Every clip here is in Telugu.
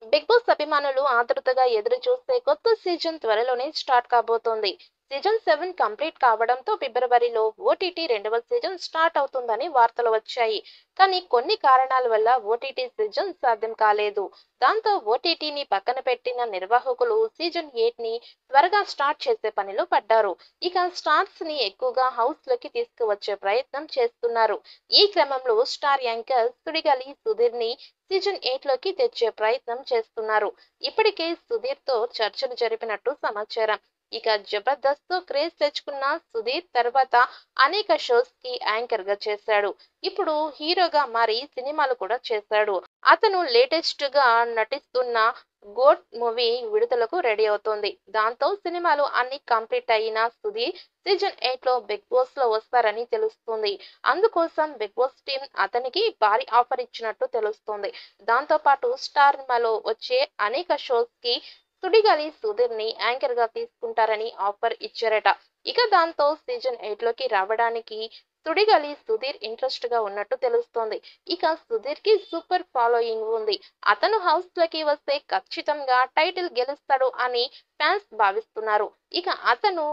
బిగ్ బాస్ అభిమానులు ఆతృతగా ఎదురు చూస్తే కొత్త సీజన్ త్వరలోనే స్టార్ట్ కాబోతోంది. సీజన్ 7 కంప్లీట్ కావడంతో ఫిబ్రవరిలో ఓటీటీ రెండవ సీజన్ స్టార్ట్ అవుతుందని వార్తలు వచ్చాయి. కానీ కొన్ని కారణాల వల్ల ఓటీటీ సీజన్ సాధ్యం కాలేదు. దాంతో ఓటీటీని పక్కన పెట్టిన నిర్వాహకులు సీజన్ 8ని త్వరగా స్టార్ట్ చేసే పనిలో పడ్డారు. ఇక స్టార్స్ ని ఎక్కువగా హౌస్ లోకి తీసుకువచ్చే ప్రయత్నం చేస్తున్నారు. ఈ క్రమంలో స్టార్ యాంకర్ సుడిగాలి సుధీర్ ని సీజన్ 8లోకి తెచ్చే ప్రయత్నం చేస్తున్నారు. ఇప్పటికే సుధీర్‌తో చర్చలు జరిపినట్టు సమాచారం. ఇక 'జబర్దస్త్'తో క్రేజ్ తెచ్చుకున్న సుధీర్ తర్వాత అనేక షోస్‌కి యాంకర్‌గా చేశాడు. ఇప్పుడు హీరోగా మారి సినిమాలు కూడా చేశాడు. అతను లేటెస్ట్‌గా నటిస్తున్న 'గోట్' మూవీ విడుదలకు రెడీ అవుతోంది. దాంతో సినిమాలు అన్నీ కంప్లీట్ అయిన సుధీర్ సీజన్ 8లో బిగ్ బాస్‌లో వస్తారని తెలుస్తుంది. అందుకోసం బిగ్ బాస్ టీమ్ అతనికి భారీ ఆఫర్ ఇచ్చినట్టు తెలుస్తోంది. దాంతో పాటు స్టార్మాలో వచ్చే అనేక షోస్‌కి సుడిగాలి సుధీర్‌ని యాంకర్‌గా తీసుకుంటారని ఆఫర్ ఇచ్చారట. ఇక దాంతో సీజన్ 8లోకి రావడానికి సుడిగాలి సుధీర్ ఇంట్రెస్ట్‌గా ఉన్నట్టు తెలుస్తోంది. ఇక సుధీర్‌కి సూపర్ ఫాలోయింగ్ ఉంది. అతను హౌస్‌లోకి వస్తే ఖచ్చితంగా టైటిల్ గెలుస్తాడు అని ఫ్యాన్స్ భావిస్తున్నారు. ఇక అతను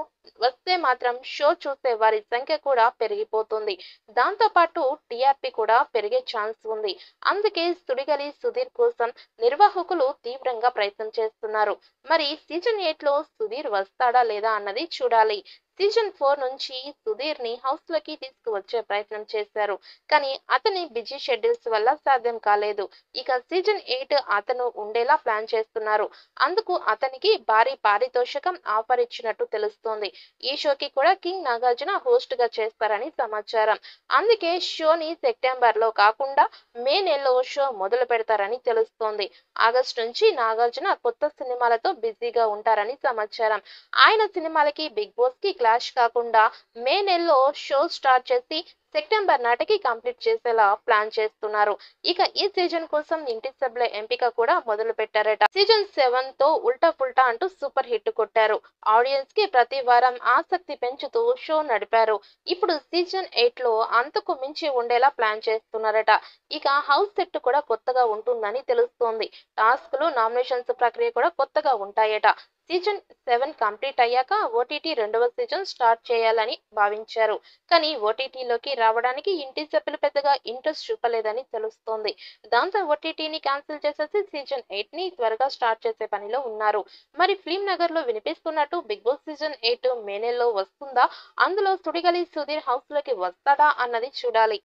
వస్తే మాత్రం షో చూసే వారి సంఖ్య కూడా పెరిగిపోతుంది. దాంతో పాటు టీఆర్పీ కూడా పెరిగే ఛాన్స్ ఉంది. అందుకే సుడిగాలి సుధీర్ కోసం నిర్వాహకులు తీవ్రంగా ప్రయత్నం చేస్తున్నారు. మరి సీజన్ 8లో సుధీర్ వస్తాడా లేదా అన్నది చూడాలి. సీజన్ 4 నుంచి సుధీర్‌ని హౌస్‌లోకి తీసుకువచ్చే ప్రయత్నం చేశారు. కానీ అతని బిజీ షెడ్యూల్స్ వల్ల సాధ్యం కాలేదు. ఇక సీజన్ 8 అతను ఉండేలా ప్లాన్ చేస్తున్నారు. అందుకు అతనికి భారీ పారితోషికం ఆఫర్ ఇచ్చినట్టు తెలుస్తోంది. ఈ షోకి కూడా కింగ్ నాగార్జున హోస్ట్‌గా చేస్తారని సమాచారం. అందుకే షోని సెప్టెంబర్‌లో కాకుండా మే నెలలో షో మొదలు పెడతారని తెలుస్తోంది. ఆగస్టు నుంచి నాగార్జున కొత్త సినిమాలతో బిజీగా ఉంటారని సమాచారం. ఆయన సినిమాలకి బిగ్ బాస్‌కి క్లాష్ కాకుండా మే నెలలో షో స్టార్ట్ చేసి సెప్టెంబర్ నాటికి కంప్లీట్ చేసేలా ప్లాన్ చేస్తున్నారు. ఇక ఈ సీజన్ కోసం ఇంటి సభ్యుల ఎంపిక కూడా మొదలు పెట్టారట. సీజన్ 7తో ఉల్టా పుల్టా అంటూ సూపర్ హిట్ కొట్టారు. ఆడియన్స్ కి ప్రతి వారం ఆసక్తి పెంచుతూ షో నడిపారు. ఇప్పుడు సీజన్ 8లో అంతకు మించి ఉండేలా ప్లాన్ చేస్తున్నారట. ఇక హౌస్ సెట్ కూడా కొత్తగా ఉంటుందని తెలుస్తోంది. టాస్క్లు, నామినేషన్స్ ప్రక్రియ కూడా కొత్తగా ఉంటాయట. సీజన్ 7 కంప్లీట్ అయ్యాక ఓటీటీ రెండవ సీజన్ స్టార్ట్ చేయాలని భావించారు. కానీ ఓటీటీలోకి రావడానికి ఇంటి సభ్యులు పెద్దగా ఇంట్రెస్ట్ చూపలేదని తెలుస్తోంది. దాంతో ఓటీటీని క్యాన్సిల్ చేసేసి సీజన్ 8ని త్వరగా స్టార్ట్ చేసే పనిలో ఉన్నారు. మరి ఫిల్మ్ నగర్‌లో వినిపిస్తున్నట్టు బిగ్ బాస్ సీజన్ 8 మే నెలలో వస్తుందా? అందులో సుడిగాలి సుధీర్ హౌస్‌లోకి వస్తాడా అన్నది చూడాలి.